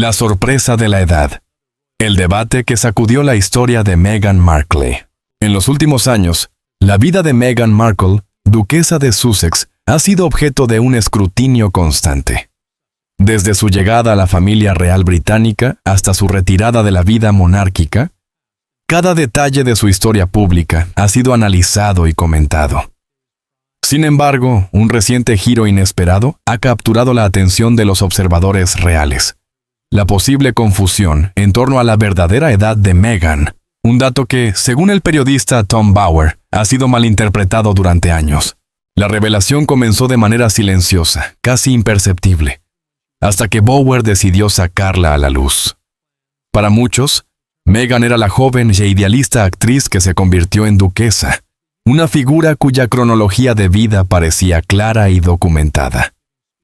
La sorpresa de la edad. El debate que sacudió la historia de Meghan Markle. En los últimos años, la vida de Meghan Markle, duquesa de Sussex, ha sido objeto de un escrutinio constante. Desde su llegada a la familia real británica hasta su retirada de la vida monárquica, cada detalle de su historia pública ha sido analizado y comentado. Sin embargo, un reciente giro inesperado ha capturado la atención de los observadores reales. La posible confusión en torno a la verdadera edad de Meghan, un dato que, según el periodista Tom Bower, ha sido malinterpretado durante años. La revelación comenzó de manera silenciosa, casi imperceptible, hasta que Bower decidió sacarla a la luz. Para muchos, Meghan era la joven e idealista actriz que se convirtió en duquesa, una figura cuya cronología de vida parecía clara y documentada.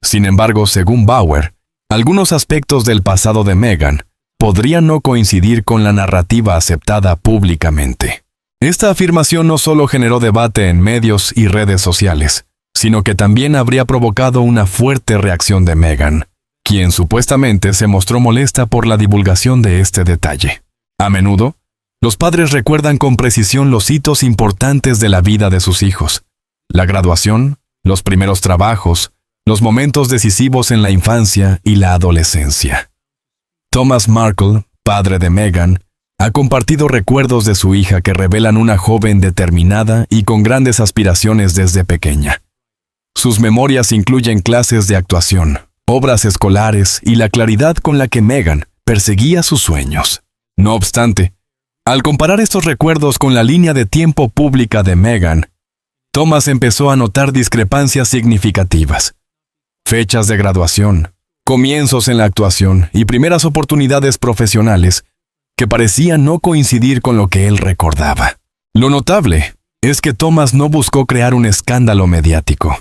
Sin embargo, según Bower, algunos aspectos del pasado de Meghan podrían no coincidir con la narrativa aceptada públicamente. Esta afirmación no solo generó debate en medios y redes sociales, sino que también habría provocado una fuerte reacción de Meghan, quien supuestamente se mostró molesta por la divulgación de este detalle. A menudo, los padres recuerdan con precisión los hitos importantes de la vida de sus hijos: la graduación, los primeros trabajos, los momentos decisivos en la infancia y la adolescencia. Thomas Markle, padre de Meghan, ha compartido recuerdos de su hija que revelan una joven determinada y con grandes aspiraciones desde pequeña. Sus memorias incluyen clases de actuación, obras escolares y la claridad con la que Meghan perseguía sus sueños. No obstante, al comparar estos recuerdos con la línea de tiempo pública de Meghan, Thomas empezó a notar discrepancias significativas. Fechas de graduación, comienzos en la actuación y primeras oportunidades profesionales que parecían no coincidir con lo que él recordaba. Lo notable es que Thomas no buscó crear un escándalo mediático.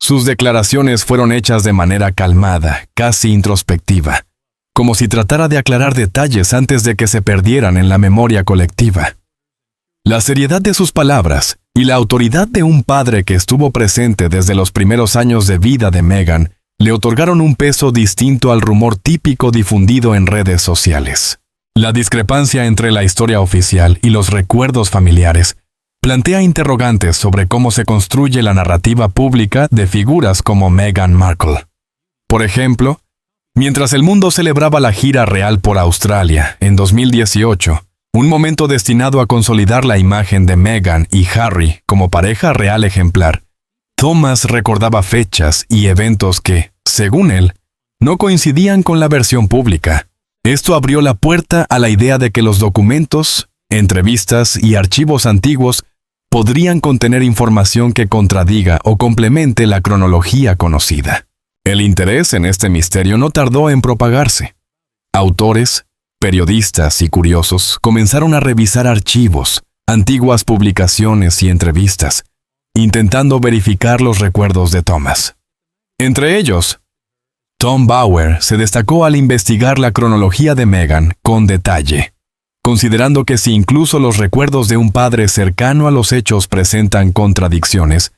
Sus declaraciones fueron hechas de manera calmada, casi introspectiva, como si tratara de aclarar detalles antes de que se perdieran en la memoria colectiva. La seriedad de sus palabras y la autoridad de un padre que estuvo presente desde los primeros años de vida de Meghan le otorgaron un peso distinto al rumor típico difundido en redes sociales. La discrepancia entre la historia oficial y los recuerdos familiares plantea interrogantes sobre cómo se construye la narrativa pública de figuras como Meghan Markle. Por ejemplo, mientras el mundo celebraba la gira real por Australia en 2018, un momento destinado a consolidar la imagen de Meghan y Harry como pareja real ejemplar, Thomas recordaba fechas y eventos que, según él, no coincidían con la versión pública. Esto abrió la puerta a la idea de que los documentos, entrevistas y archivos antiguos podrían contener información que contradiga o complemente la cronología conocida. El interés en este misterio no tardó en propagarse. Autores, periodistas y curiosos comenzaron a revisar archivos, antiguas publicaciones y entrevistas, intentando verificar los recuerdos de Thomas. Entre ellos, Tom Bower se destacó al investigar la cronología de Meghan con detalle, considerando que si incluso los recuerdos de un padre cercano a los hechos presentan contradicciones,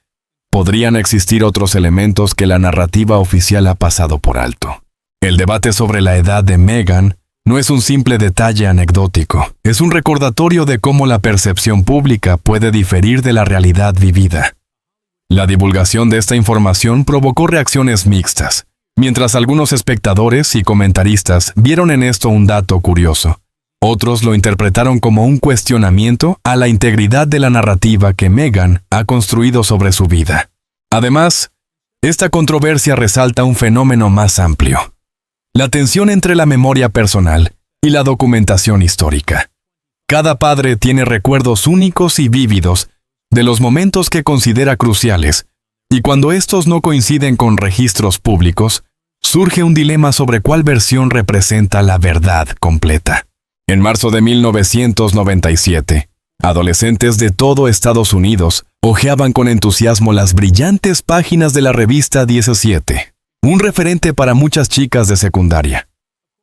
podrían existir otros elementos que la narrativa oficial ha pasado por alto. El debate sobre la edad de Meghan no es un simple detalle anecdótico, es un recordatorio de cómo la percepción pública puede diferir de la realidad vivida. La divulgación de esta información provocó reacciones mixtas. Mientras algunos espectadores y comentaristas vieron en esto un dato curioso, otros lo interpretaron como un cuestionamiento a la integridad de la narrativa que Meghan ha construido sobre su vida. Además, esta controversia resalta un fenómeno más amplio: la tensión entre la memoria personal y la documentación histórica. Cada padre tiene recuerdos únicos y vívidos de los momentos que considera cruciales, y cuando estos no coinciden con registros públicos, surge un dilema sobre cuál versión representa la verdad completa. En marzo de 1997, adolescentes de todo Estados Unidos hojeaban con entusiasmo las brillantes páginas de la revista 17, un referente para muchas chicas de secundaria.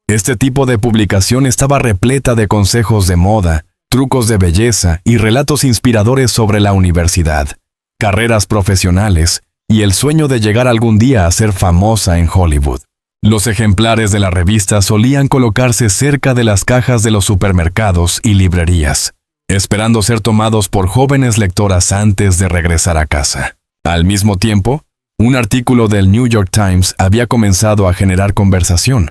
Este tipo de publicación estaba repleta de consejos de moda, trucos de belleza y relatos inspiradores sobre la universidad, carreras profesionales y el sueño de llegar algún día a ser famosa en Hollywood. Los ejemplares de la revista solían colocarse cerca de las cajas de los supermercados y librerías, esperando ser tomados por jóvenes lectoras antes de regresar a casa. Al mismo tiempo, un artículo del New York Times había comenzado a generar conversación,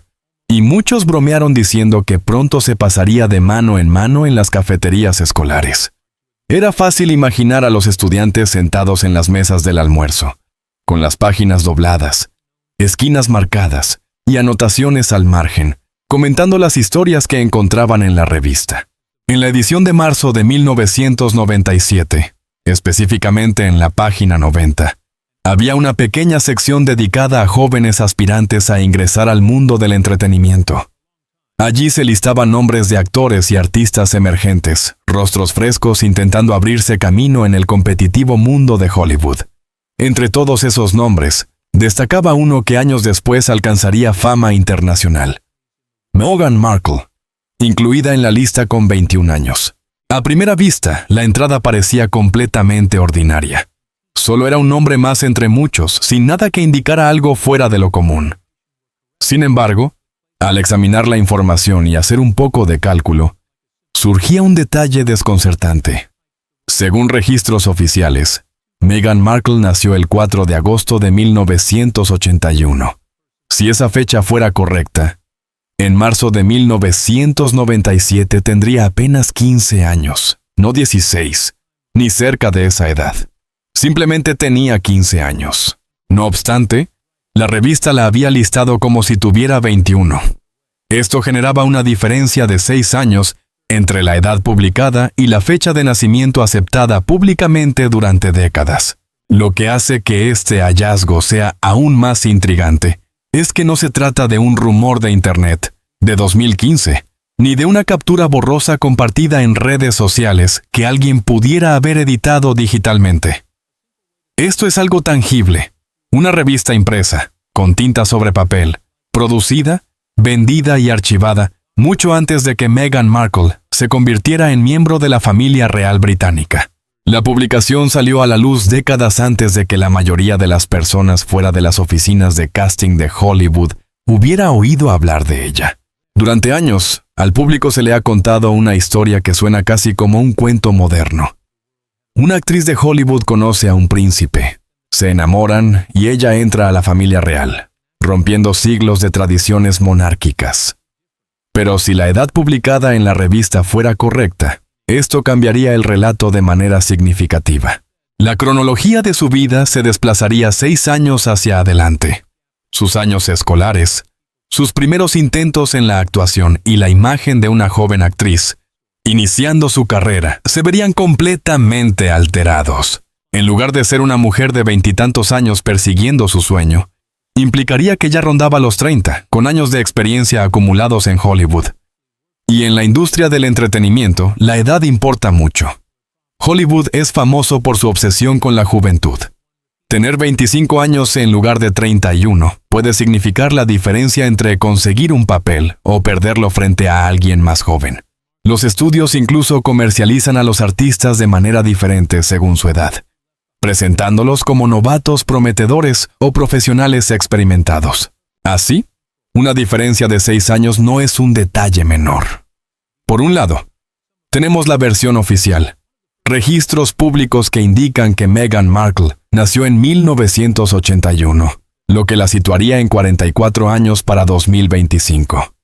y muchos bromearon diciendo que pronto se pasaría de mano en las cafeterías escolares. Era fácil imaginar a los estudiantes sentados en las mesas del almuerzo, con las páginas dobladas, esquinas marcadas y anotaciones al margen, comentando las historias que encontraban en la revista. En la edición de marzo de 1997, específicamente en la página 90, había una pequeña sección dedicada a jóvenes aspirantes a ingresar al mundo del entretenimiento. Allí se listaban nombres de actores y artistas emergentes, rostros frescos intentando abrirse camino en el competitivo mundo de Hollywood. Entre todos esos nombres, destacaba uno que años después alcanzaría fama internacional: Meghan Markle, incluida en la lista con 21 años. A primera vista, la entrada parecía completamente ordinaria. Solo era un nombre más entre muchos, sin nada que indicara algo fuera de lo común. Sin embargo, al examinar la información y hacer un poco de cálculo, surgía un detalle desconcertante. Según registros oficiales, Meghan Markle nació el 4 de agosto de 1981. Si esa fecha fuera correcta, en marzo de 1997 tendría apenas 15 años, no 16, ni cerca de esa edad. Simplemente tenía 15 años. No obstante, la revista la había listado como si tuviera 21. Esto generaba una diferencia de 6 años entre la edad publicada y la fecha de nacimiento aceptada públicamente durante décadas. Lo que hace que este hallazgo sea aún más intrigante es que no se trata de un rumor de Internet de 2015, ni de una captura borrosa compartida en redes sociales que alguien pudiera haber editado digitalmente. Esto es algo tangible, una revista impresa, con tinta sobre papel, producida, vendida y archivada mucho antes de que Meghan Markle se convirtiera en miembro de la familia real británica. La publicación salió a la luz décadas antes de que la mayoría de las personas fuera de las oficinas de casting de Hollywood hubiera oído hablar de ella. Durante años, al público se le ha contado una historia que suena casi como un cuento moderno. Una actriz de Hollywood conoce a un príncipe, se enamoran y ella entra a la familia real, rompiendo siglos de tradiciones monárquicas. Pero si la edad publicada en la revista fuera correcta, esto cambiaría el relato de manera significativa. La cronología de su vida se desplazaría 6 años hacia adelante. Sus años escolares, sus primeros intentos en la actuación y la imagen de una joven actriz, iniciando su carrera, se verían completamente alterados. En lugar de ser una mujer de 20 y tantos años persiguiendo su sueño, implicaría que ya rondaba los 30, con años de experiencia acumulados en Hollywood. Y en la industria del entretenimiento, la edad importa mucho. Hollywood es famoso por su obsesión con la juventud. Tener 25 años en lugar de 31 puede significar la diferencia entre conseguir un papel o perderlo frente a alguien más joven. Los estudios incluso comercializan a los artistas de manera diferente según su edad, presentándolos como novatos prometedores o profesionales experimentados. Así, una diferencia de 6 años no es un detalle menor. Por un lado, tenemos la versión oficial, registros públicos que indican que Meghan Markle nació en 1981, lo que la situaría en 44 años para 2025.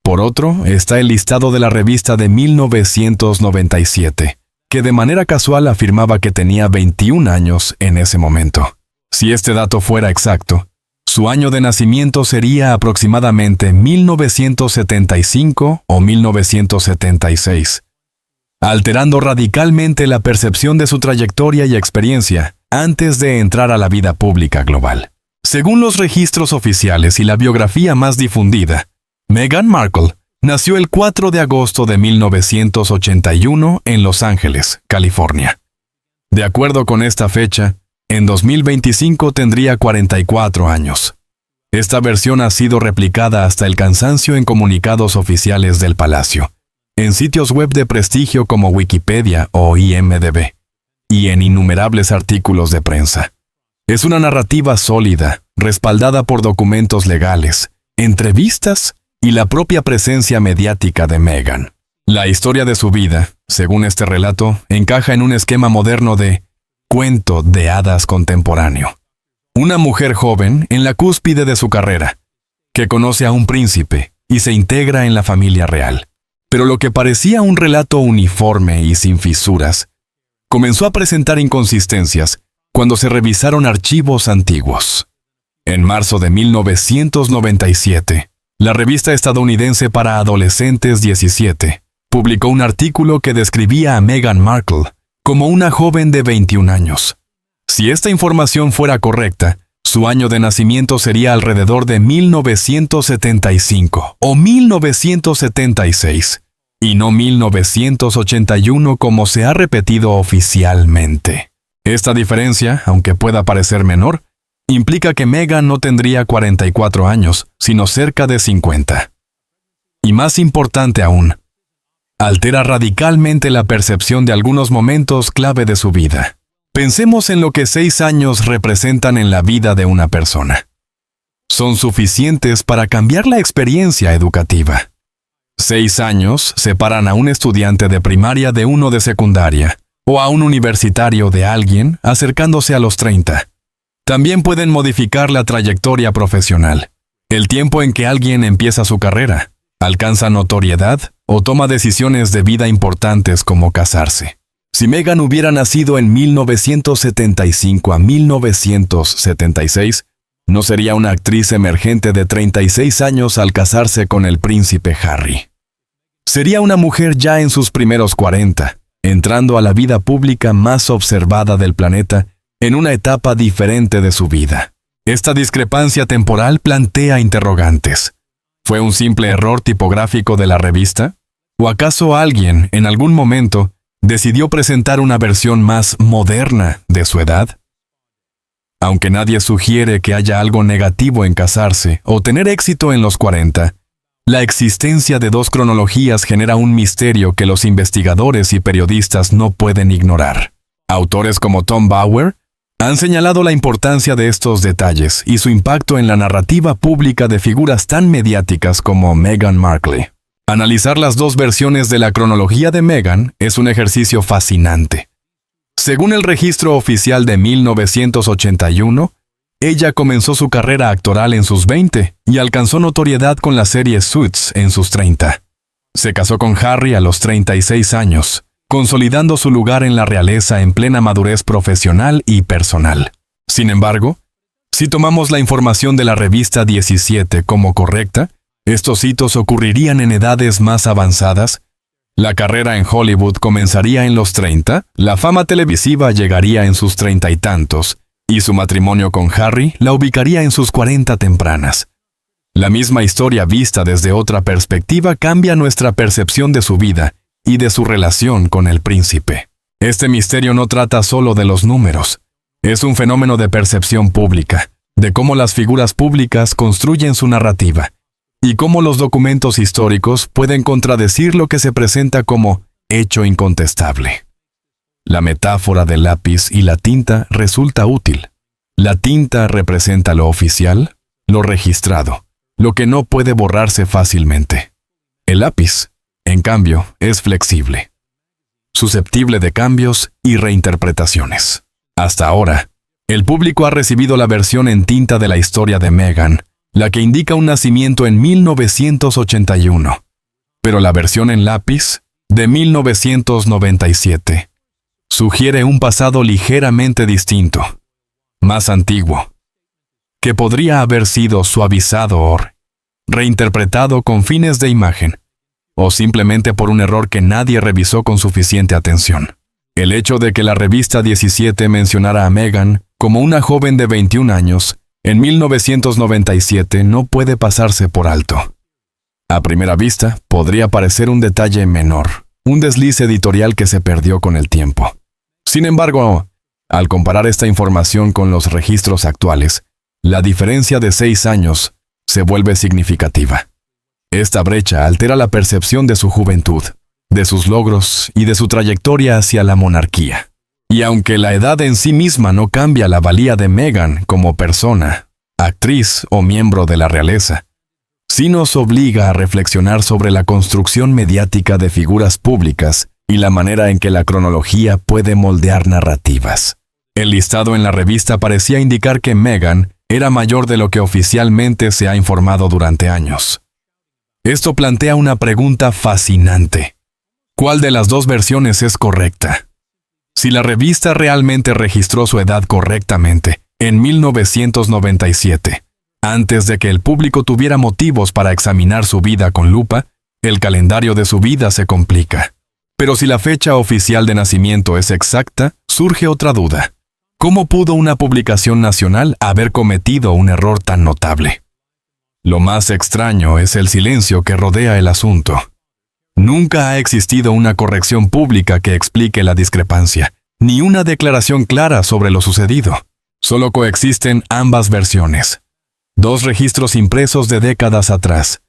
Por otro, está el listado de la revista de 1997, que de manera casual afirmaba que tenía 21 años en ese momento. Si este dato fuera exacto, su año de nacimiento sería aproximadamente 1975 o 1976, alterando radicalmente la percepción de su trayectoria y experiencia antes de entrar a la vida pública global. Según los registros oficiales y la biografía más difundida, Meghan Markle nació el 4 de agosto de 1981 en Los Ángeles, California. De acuerdo con esta fecha, en 2025 tendría 44 años. Esta versión ha sido replicada hasta el cansancio en comunicados oficiales del palacio, en sitios web de prestigio como Wikipedia o IMDb, y en innumerables artículos de prensa. Es una narrativa sólida, respaldada por documentos legales, entrevistas y la propia presencia mediática de Meghan. La historia de su vida, según este relato, encaja en un esquema moderno de cuento de hadas contemporáneo. Una mujer joven en la cúspide de su carrera, que conoce a un príncipe y se integra en la familia real. Pero lo que parecía un relato uniforme y sin fisuras, comenzó a presentar inconsistencias cuando se revisaron archivos antiguos. En marzo de 1997, la revista estadounidense para adolescentes 17 publicó un artículo que describía a Meghan Markle como una joven de 21 años. Si esta información fuera correcta, su año de nacimiento sería alrededor de 1975 o 1976, y no 1981 como se ha repetido oficialmente. Esta diferencia, aunque pueda parecer menor, implica que Meghan no tendría 44 años, sino cerca de 50. Y más importante aún, altera radicalmente la percepción de algunos momentos clave de su vida. Pensemos en lo que 6 años representan en la vida de una persona. Son suficientes para cambiar la experiencia educativa. 6 años separan a un estudiante de primaria de uno de secundaria, o a un universitario de alguien acercándose a los 30. También pueden modificar la trayectoria profesional, el tiempo en que alguien empieza su carrera, alcanza notoriedad o toma decisiones de vida importantes como casarse. Si Meghan hubiera nacido en 1975 a 1976, no sería una actriz emergente de 36 años al casarse con el príncipe Harry. Sería una mujer ya en sus primeros 40, entrando a la vida pública más observada del planeta en una etapa diferente de su vida. Esta discrepancia temporal plantea interrogantes. ¿Fue un simple error tipográfico de la revista? ¿O acaso alguien, en algún momento, decidió presentar una versión más moderna de su edad? Aunque nadie sugiere que haya algo negativo en casarse o tener éxito en los 40, la existencia de dos cronologías genera un misterio que los investigadores y periodistas no pueden ignorar. Autores como Tom Bauer han señalado la importancia de estos detalles y su impacto en la narrativa pública de figuras tan mediáticas como Meghan Markle. Analizar las dos versiones de la cronología de Meghan es un ejercicio fascinante. Según el registro oficial de 1981, ella comenzó su carrera actoral en sus 20 y alcanzó notoriedad con la serie Suits en sus 30. Se casó con Harry a los 36 años, consolidando su lugar en la realeza en plena madurez profesional y personal. Sin embargo, si tomamos la información de la revista 17 como correcta, estos hitos ocurrirían en edades más avanzadas. La carrera en Hollywood comenzaría en los 30, la fama televisiva llegaría en sus 30 y tantos, y su matrimonio con Harry la ubicaría en sus 40 tempranas. La misma historia vista desde otra perspectiva cambia nuestra percepción de su vida y de su relación con el príncipe. Este misterio no trata solo de los números. Es un fenómeno de percepción pública, de cómo las figuras públicas construyen su narrativa, y cómo los documentos históricos pueden contradecir lo que se presenta como hecho incontestable. La metáfora del lápiz y la tinta resulta útil. La tinta representa lo oficial, lo registrado, lo que no puede borrarse fácilmente. El lápiz, en cambio, es flexible, susceptible de cambios y reinterpretaciones. Hasta ahora, el público ha recibido la versión en tinta de la historia de Meghan, la que indica un nacimiento en 1981, pero la versión en lápiz, de 1997, sugiere un pasado ligeramente distinto, más antiguo, que podría haber sido suavizado o reinterpretado con fines de imagen, o simplemente por un error que nadie revisó con suficiente atención. El hecho de que la revista 17 mencionara a Meghan como una joven de 21 años en 1997 no puede pasarse por alto. A primera vista, podría parecer un detalle menor, un desliz editorial que se perdió con el tiempo. Sin embargo, al comparar esta información con los registros actuales, la diferencia de 6 años se vuelve significativa. Esta brecha altera la percepción de su juventud, de sus logros y de su trayectoria hacia la monarquía. Y aunque la edad en sí misma no cambia la valía de Meghan como persona, actriz o miembro de la realeza, sí nos obliga a reflexionar sobre la construcción mediática de figuras públicas y la manera en que la cronología puede moldear narrativas. El listado en la revista parecía indicar que Meghan era mayor de lo que oficialmente se ha informado durante años. Esto plantea una pregunta fascinante. ¿Cuál de las dos versiones es correcta? Si la revista realmente registró su edad correctamente, en 1997, antes de que el público tuviera motivos para examinar su vida con lupa, el calendario de su vida se complica. Pero si la fecha oficial de nacimiento es exacta, surge otra duda. ¿Cómo pudo una publicación nacional haber cometido un error tan notable? Lo más extraño es el silencio que rodea el asunto. Nunca ha existido una corrección pública que explique la discrepancia, ni una declaración clara sobre lo sucedido. Solo coexisten ambas versiones. Dos registros impresos de décadas atrás,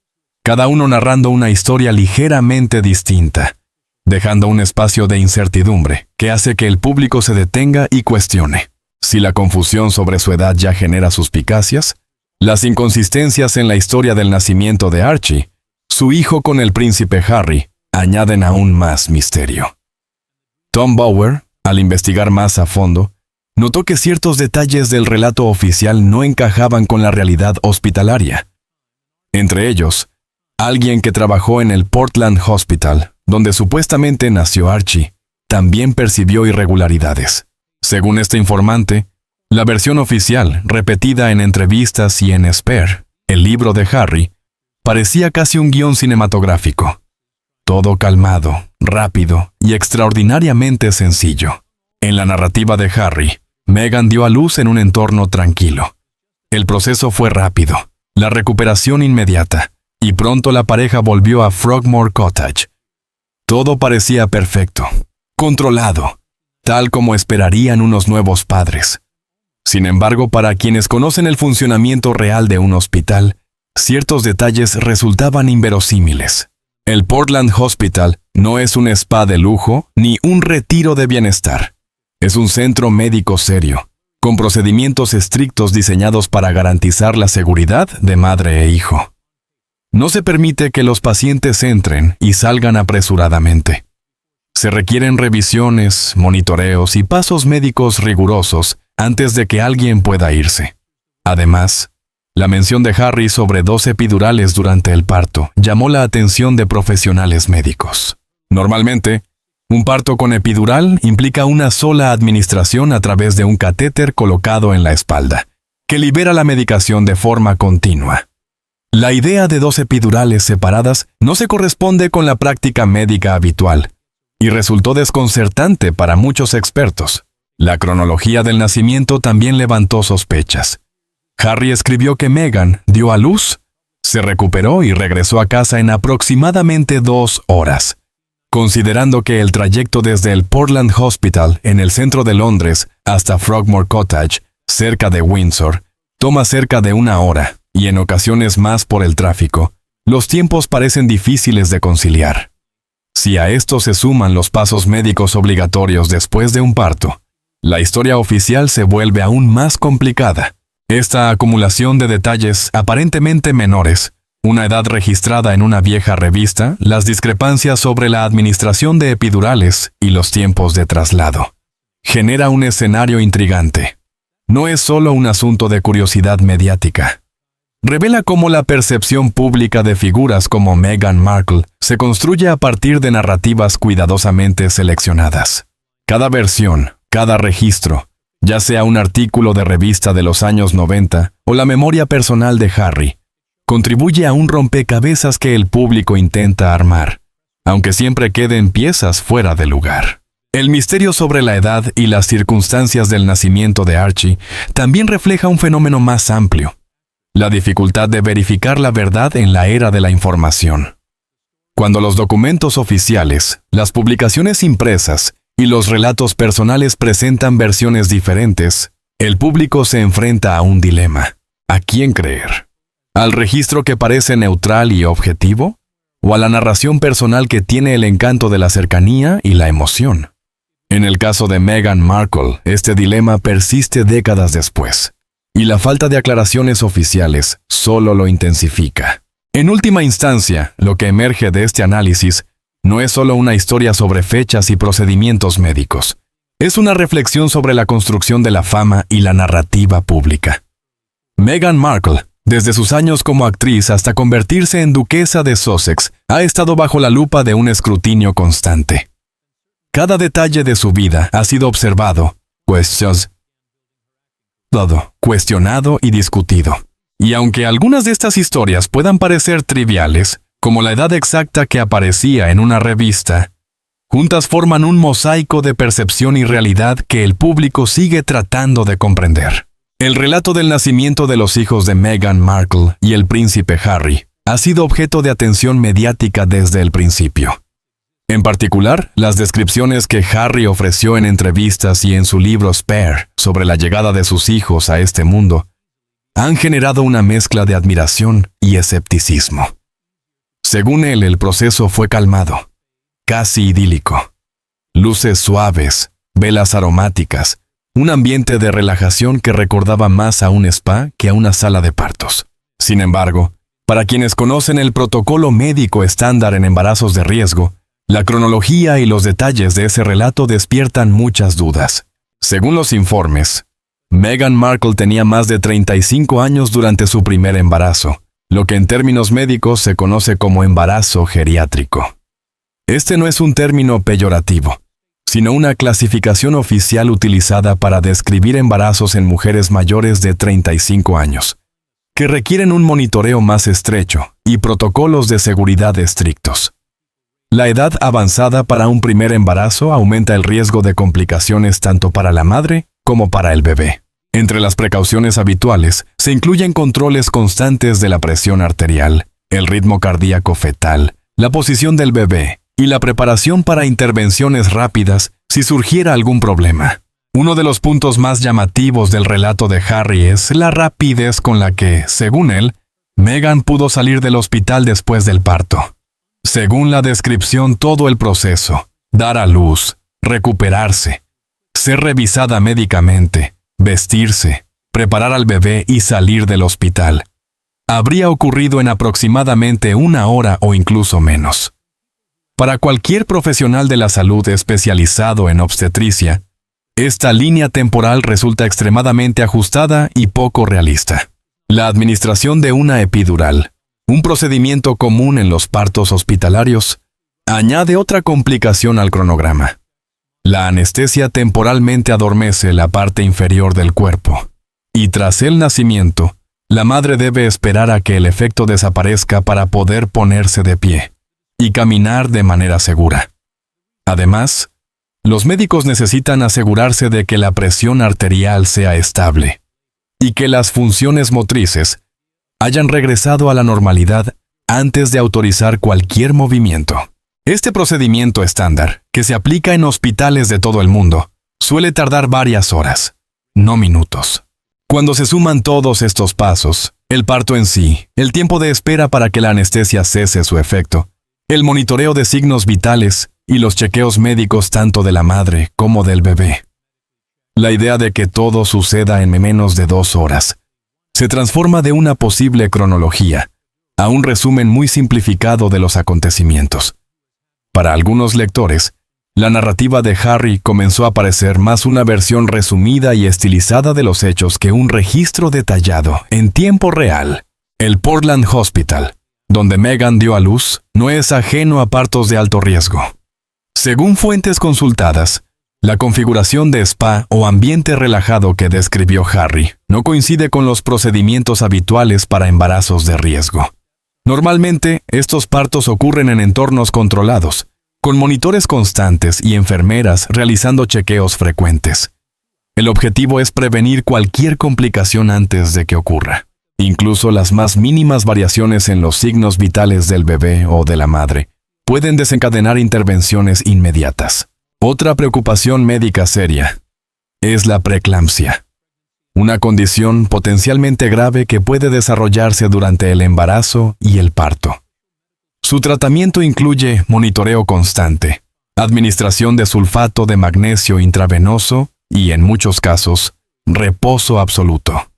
cada uno narrando una historia ligeramente distinta, dejando un espacio de incertidumbre que hace que el público se detenga y cuestione. Si la confusión sobre su edad ya genera suspicacias, las inconsistencias en la historia del nacimiento de Archie, su hijo con el príncipe Harry, añaden aún más misterio. Tom Bower, al investigar más a fondo, notó que ciertos detalles del relato oficial no encajaban con la realidad hospitalaria. Entre ellos, alguien que trabajó en el Portland Hospital, donde supuestamente nació Archie, también percibió irregularidades. Según este informante, la versión oficial, repetida en entrevistas y en Spare, el libro de Harry, parecía casi un guión cinematográfico. Todo calmado, rápido y extraordinariamente sencillo. En la narrativa de Harry, Meghan dio a luz en un entorno tranquilo. El proceso fue rápido, la recuperación inmediata, y pronto la pareja volvió a Frogmore Cottage. Todo parecía perfecto, controlado, tal como esperarían unos nuevos padres. Sin embargo, para quienes conocen el funcionamiento real de un hospital, ciertos detalles resultaban inverosímiles. El Portland Hospital no es un spa de lujo ni un retiro de bienestar. Es un centro médico serio, con procedimientos estrictos diseñados para garantizar la seguridad de madre e hijo. No se permite que los pacientes entren y salgan apresuradamente. Se requieren revisiones, monitoreos y pasos médicos rigurosos antes de que alguien pueda irse. Además, la mención de Harry sobre 2 epidurales durante el parto llamó la atención de profesionales médicos. Normalmente, un parto con epidural implica una sola administración a través de un catéter colocado en la espalda, que libera la medicación de forma continua. La idea de 2 epidurales separadas no se corresponde con la práctica médica habitual, y resultó desconcertante para muchos expertos. La cronología del nacimiento también levantó sospechas. Harry escribió que Meghan dio a luz, se recuperó y regresó a casa en aproximadamente 2 horas, considerando que el trayecto desde el Portland Hospital en el centro de Londres hasta Frogmore Cottage, cerca de Windsor, toma cerca de 1 hora, y en ocasiones más por el tráfico. Los tiempos parecen difíciles de conciliar. Si a esto se suman los pasos médicos obligatorios después de un parto, la historia oficial se vuelve aún más complicada. Esta acumulación de detalles aparentemente menores, una edad registrada en una vieja revista, las discrepancias sobre la administración de epidurales y los tiempos de traslado, genera un escenario intrigante. No es solo un asunto de curiosidad mediática. Revela cómo la percepción pública de figuras como Meghan Markle se construye a partir de narrativas cuidadosamente seleccionadas. Cada versión, cada registro, ya sea un artículo de revista de los años 90 o la memoria personal de Harry, contribuye a un rompecabezas que el público intenta armar, aunque siempre queden piezas fuera de lugar. El misterio sobre la edad y las circunstancias del nacimiento de Archie también refleja un fenómeno más amplio: la dificultad de verificar la verdad en la era de la información. Cuando los documentos oficiales, las publicaciones impresas y los relatos personales presentan versiones diferentes, el público se enfrenta a un dilema. ¿A quién creer? ¿Al registro que parece neutral y objetivo? ¿O a la narración personal que tiene el encanto de la cercanía y la emoción? En el caso de Meghan Markle, este dilema persiste décadas después, y la falta de aclaraciones oficiales solo lo intensifica. En última instancia, lo que emerge de este análisis no es solo una historia sobre fechas y procedimientos médicos. Es una reflexión sobre la construcción de la fama y la narrativa pública. Meghan Markle, desde sus años como actriz hasta convertirse en duquesa de Sussex, ha estado bajo la lupa de un escrutinio constante. Cada detalle de su vida ha sido observado, cuestionado y discutido. Y aunque algunas de estas historias puedan parecer triviales, como la edad exacta que aparecía en una revista, juntas forman un mosaico de percepción y realidad que el público sigue tratando de comprender. El relato del nacimiento de los hijos de Meghan Markle y el príncipe Harry ha sido objeto de atención mediática desde el principio. En particular, las descripciones que Harry ofreció en entrevistas y en su libro Spare sobre la llegada de sus hijos a este mundo han generado una mezcla de admiración y escepticismo. Según él, el proceso fue calmado, casi idílico. Luces suaves, velas aromáticas, un ambiente de relajación que recordaba más a un spa que a una sala de partos. Sin embargo, para quienes conocen el protocolo médico estándar en embarazos de riesgo, la cronología y los detalles de ese relato despiertan muchas dudas. Según los informes, Meghan Markle tenía más de 35 años durante su primer embarazo, lo que en términos médicos se conoce como embarazo geriátrico. Este no es un término peyorativo, sino una clasificación oficial utilizada para describir embarazos en mujeres mayores de 35 años, que requieren un monitoreo más estrecho y protocolos de seguridad estrictos. La edad avanzada para un primer embarazo aumenta el riesgo de complicaciones tanto para la madre como para el bebé. Entre las precauciones habituales se incluyen controles constantes de la presión arterial, el ritmo cardíaco fetal, la posición del bebé y la preparación para intervenciones rápidas si surgiera algún problema. Uno de los puntos más llamativos del relato de Harry es la rapidez con la que, según él, Meghan pudo salir del hospital después del parto. Según la descripción, todo el proceso, dar a luz, recuperarse, ser revisada médicamente, vestirse, preparar al bebé y salir del hospital, habría ocurrido en aproximadamente 1 hora o incluso menos. Para cualquier profesional de la salud especializado en obstetricia, esta línea temporal resulta extremadamente ajustada y poco realista. La administración de una epidural, un procedimiento común en los partos hospitalarios, añade otra complicación al cronograma. La anestesia temporalmente adormece la parte inferior del cuerpo, y tras el nacimiento, la madre debe esperar a que el efecto desaparezca para poder ponerse de pie y caminar de manera segura. Además, los médicos necesitan asegurarse de que la presión arterial sea estable y que las funciones motrices hayan regresado a la normalidad antes de autorizar cualquier movimiento. Este procedimiento estándar, que se aplica en hospitales de todo el mundo, suele tardar varias horas, no minutos. Cuando se suman todos estos pasos, el parto en sí, el tiempo de espera para que la anestesia cese su efecto, el monitoreo de signos vitales y los chequeos médicos tanto de la madre como del bebé. La idea de que todo suceda en menos de 2 horas se transforma de una posible cronología a un resumen muy simplificado de los acontecimientos. Para algunos lectores, la narrativa de Harry comenzó a parecer más una versión resumida y estilizada de los hechos que un registro detallado en tiempo real. El Portland Hospital, donde Meghan dio a luz, no es ajeno a partos de alto riesgo. Según fuentes consultadas, la configuración de spa o ambiente relajado que describió Harry no coincide con los procedimientos habituales para embarazos de riesgo. Normalmente, estos partos ocurren en entornos controlados, con monitores constantes y enfermeras realizando chequeos frecuentes. El objetivo es prevenir cualquier complicación antes de que ocurra. Incluso las más mínimas variaciones en los signos vitales del bebé o de la madre pueden desencadenar intervenciones inmediatas. Otra preocupación médica seria es la preeclampsia, una condición potencialmente grave que puede desarrollarse durante el embarazo y el parto. Su tratamiento incluye monitoreo constante, administración de sulfato de magnesio intravenoso y, en muchos casos, reposo absoluto.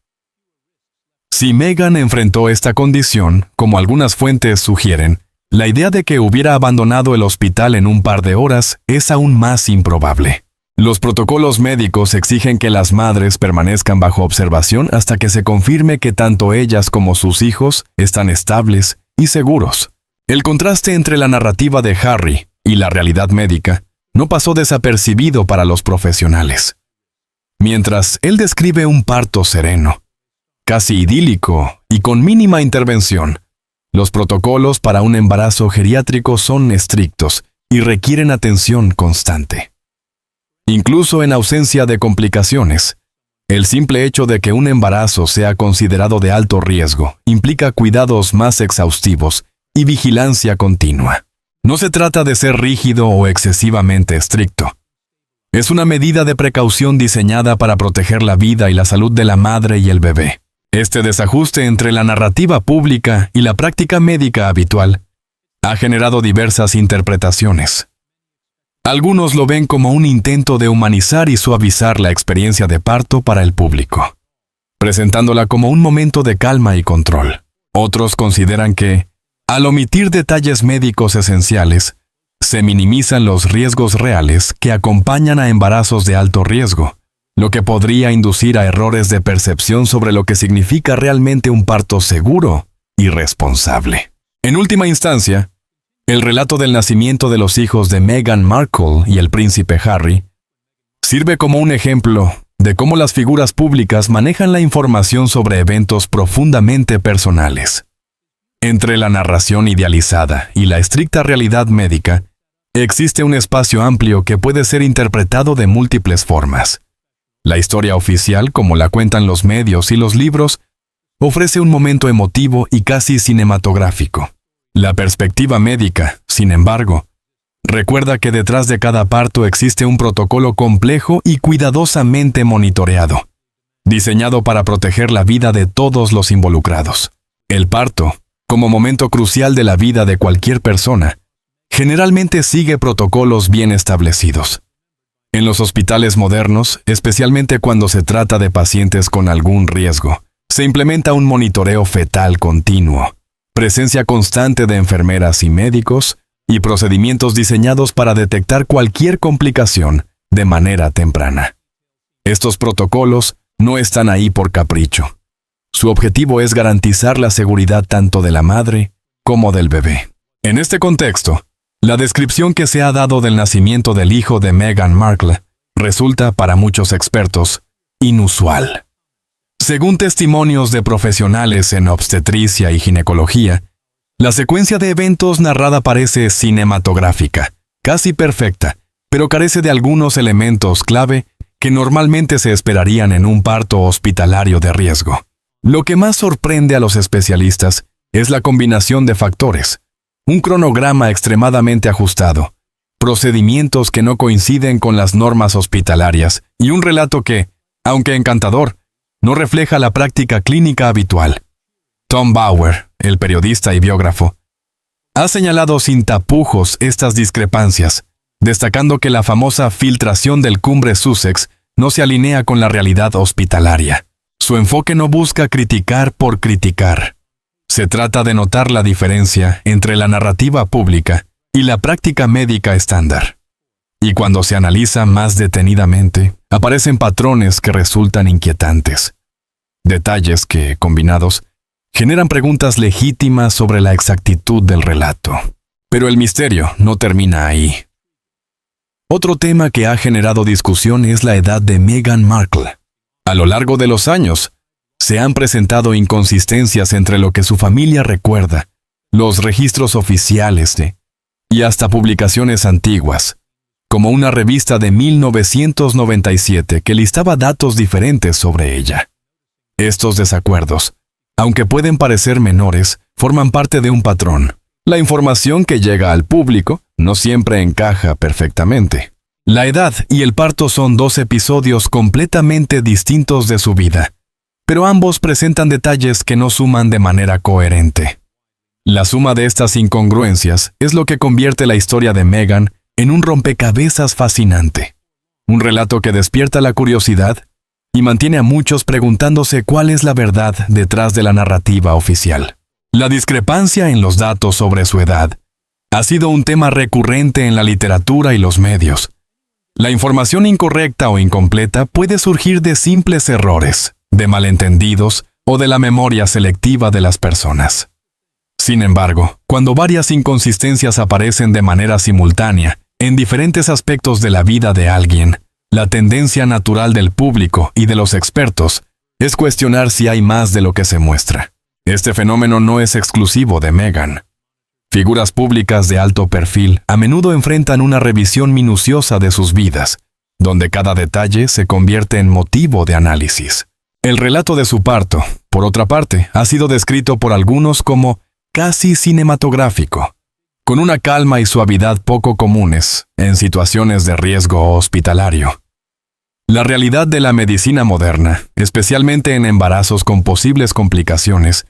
Si Meghan enfrentó esta condición, como algunas fuentes sugieren, la idea de que hubiera abandonado el hospital en un par de horas es aún más improbable. Los protocolos médicos exigen que las madres permanezcan bajo observación hasta que se confirme que tanto ellas como sus hijos están estables y seguros. El contraste entre la narrativa de Harry y la realidad médica no pasó desapercibido para los profesionales. Mientras él describe un parto sereno, casi idílico y con mínima intervención, los protocolos para un embarazo geriátrico son estrictos y requieren atención constante. Incluso en ausencia de complicaciones, el simple hecho de que un embarazo sea considerado de alto riesgo implica cuidados más exhaustivos y vigilancia continua. No se trata de ser rígido o excesivamente estricto. Es una medida de precaución diseñada para proteger la vida y la salud de la madre y el bebé. Este desajuste entre la narrativa pública y la práctica médica habitual ha generado diversas interpretaciones. Algunos lo ven como un intento de humanizar y suavizar la experiencia de parto para el público, presentándola como un momento de calma y control. Otros consideran que, al omitir detalles médicos esenciales, se minimizan los riesgos reales que acompañan a embarazos de alto riesgo, lo que podría inducir a errores de percepción sobre lo que significa realmente un parto seguro y responsable. En última instancia, el relato del nacimiento de los hijos de Meghan Markle y el príncipe Harry sirve como un ejemplo de cómo las figuras públicas manejan la información sobre eventos profundamente personales. Entre la narración idealizada y la estricta realidad médica, existe un espacio amplio que puede ser interpretado de múltiples formas. La historia oficial, como la cuentan los medios y los libros, ofrece un momento emotivo y casi cinematográfico. La perspectiva médica, sin embargo, recuerda que detrás de cada parto existe un protocolo complejo y cuidadosamente monitoreado, diseñado para proteger la vida de todos los involucrados. El parto, como momento crucial de la vida de cualquier persona, generalmente sigue protocolos bien establecidos. En los hospitales modernos, especialmente cuando se trata de pacientes con algún riesgo, se implementa un monitoreo fetal continuo, presencia constante de enfermeras y médicos, y procedimientos diseñados para detectar cualquier complicación de manera temprana. Estos protocolos no están ahí por capricho. Su objetivo es garantizar la seguridad tanto de la madre como del bebé. En este contexto, la descripción que se ha dado del nacimiento del hijo de Meghan Markle resulta, para muchos expertos, inusual. Según testimonios de profesionales en obstetricia y ginecología, la secuencia de eventos narrada parece cinematográfica, casi perfecta, pero carece de algunos elementos clave que normalmente se esperarían en un parto hospitalario de riesgo. Lo que más sorprende a los especialistas es la combinación de factores: un cronograma extremadamente ajustado, procedimientos que no coinciden con las normas hospitalarias y un relato que, aunque encantador, no refleja la práctica clínica habitual. Tom Bauer, el periodista y biógrafo, ha señalado sin tapujos estas discrepancias, destacando que la famosa filtración del Cumbre Sussex no se alinea con la realidad hospitalaria. Su enfoque no busca criticar por criticar. Se trata de notar la diferencia entre la narrativa pública y la práctica médica estándar. Y cuando se analiza más detenidamente, aparecen patrones que resultan inquietantes. Detalles que, combinados, generan preguntas legítimas sobre la exactitud del relato. Pero el misterio no termina ahí. Otro tema que ha generado discusión es la edad de Meghan Markle. A lo largo de los años, se han presentado inconsistencias entre lo que su familia recuerda, los registros oficiales y hasta publicaciones antiguas, como una revista de 1997 que listaba datos diferentes sobre ella. Estos desacuerdos, aunque pueden parecer menores, forman parte de un patrón. La información que llega al público no siempre encaja perfectamente. La edad y el parto son dos episodios completamente distintos de su vida, pero ambos presentan detalles que no suman de manera coherente. La suma de estas incongruencias es lo que convierte la historia de Meghan en un rompecabezas fascinante. Un relato que despierta la curiosidad, y mantiene a muchos preguntándose cuál es la verdad detrás de la narrativa oficial. La discrepancia en los datos sobre su edad ha sido un tema recurrente en la literatura y los medios. La información incorrecta o incompleta puede surgir de simples errores, de malentendidos o de la memoria selectiva de las personas. Sin embargo, cuando varias inconsistencias aparecen de manera simultánea en diferentes aspectos de la vida de alguien, la tendencia natural del público y de los expertos es cuestionar si hay más de lo que se muestra. Este fenómeno no es exclusivo de Meghan. Figuras públicas de alto perfil a menudo enfrentan una revisión minuciosa de sus vidas, donde cada detalle se convierte en motivo de análisis. El relato de su parto, por otra parte, ha sido descrito por algunos como casi cinematográfico, con una calma y suavidad poco comunes en situaciones de riesgo hospitalario. La realidad de la medicina moderna, especialmente en embarazos con posibles complicaciones,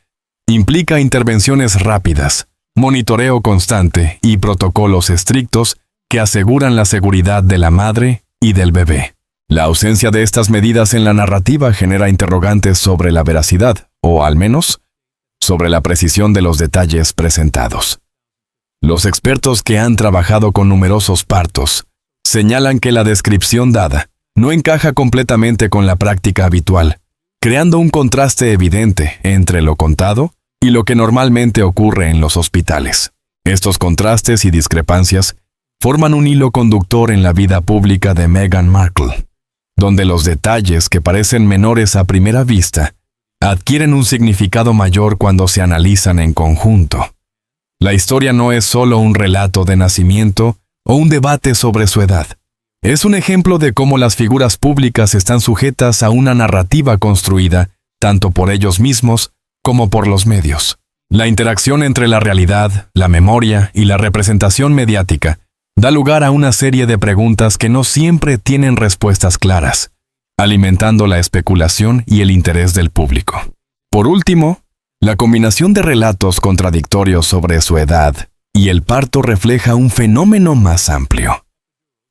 implica intervenciones rápidas, monitoreo constante y protocolos estrictos que aseguran la seguridad de la madre y del bebé. La ausencia de estas medidas en la narrativa genera interrogantes sobre la veracidad, o al menos, sobre la precisión de los detalles presentados. Los expertos que han trabajado con numerosos partos señalan que la descripción dada no encaja completamente con la práctica habitual, creando un contraste evidente entre lo contado y lo que normalmente ocurre en los hospitales. Estos contrastes y discrepancias forman un hilo conductor en la vida pública de Meghan Markle, donde los detalles que parecen menores a primera vista adquieren un significado mayor cuando se analizan en conjunto. La historia no es solo un relato de nacimiento o un debate sobre su edad. Es un ejemplo de cómo las figuras públicas están sujetas a una narrativa construida tanto por ellos mismos como por los medios. La interacción entre la realidad, la memoria y la representación mediática da lugar a una serie de preguntas que no siempre tienen respuestas claras, alimentando la especulación y el interés del público. Por último, la combinación de relatos contradictorios sobre su edad y el parto refleja un fenómeno más amplio: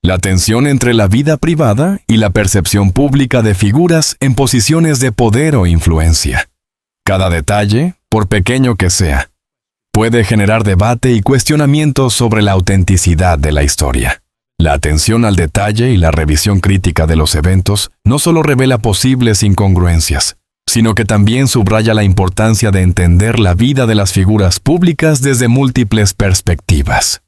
la tensión entre la vida privada y la percepción pública de figuras en posiciones de poder o influencia. Cada detalle, por pequeño que sea, puede generar debate y cuestionamientos sobre la autenticidad de la historia. La atención al detalle y la revisión crítica de los eventos no solo revela posibles incongruencias, sino que también subraya la importancia de entender la vida de las figuras públicas desde múltiples perspectivas.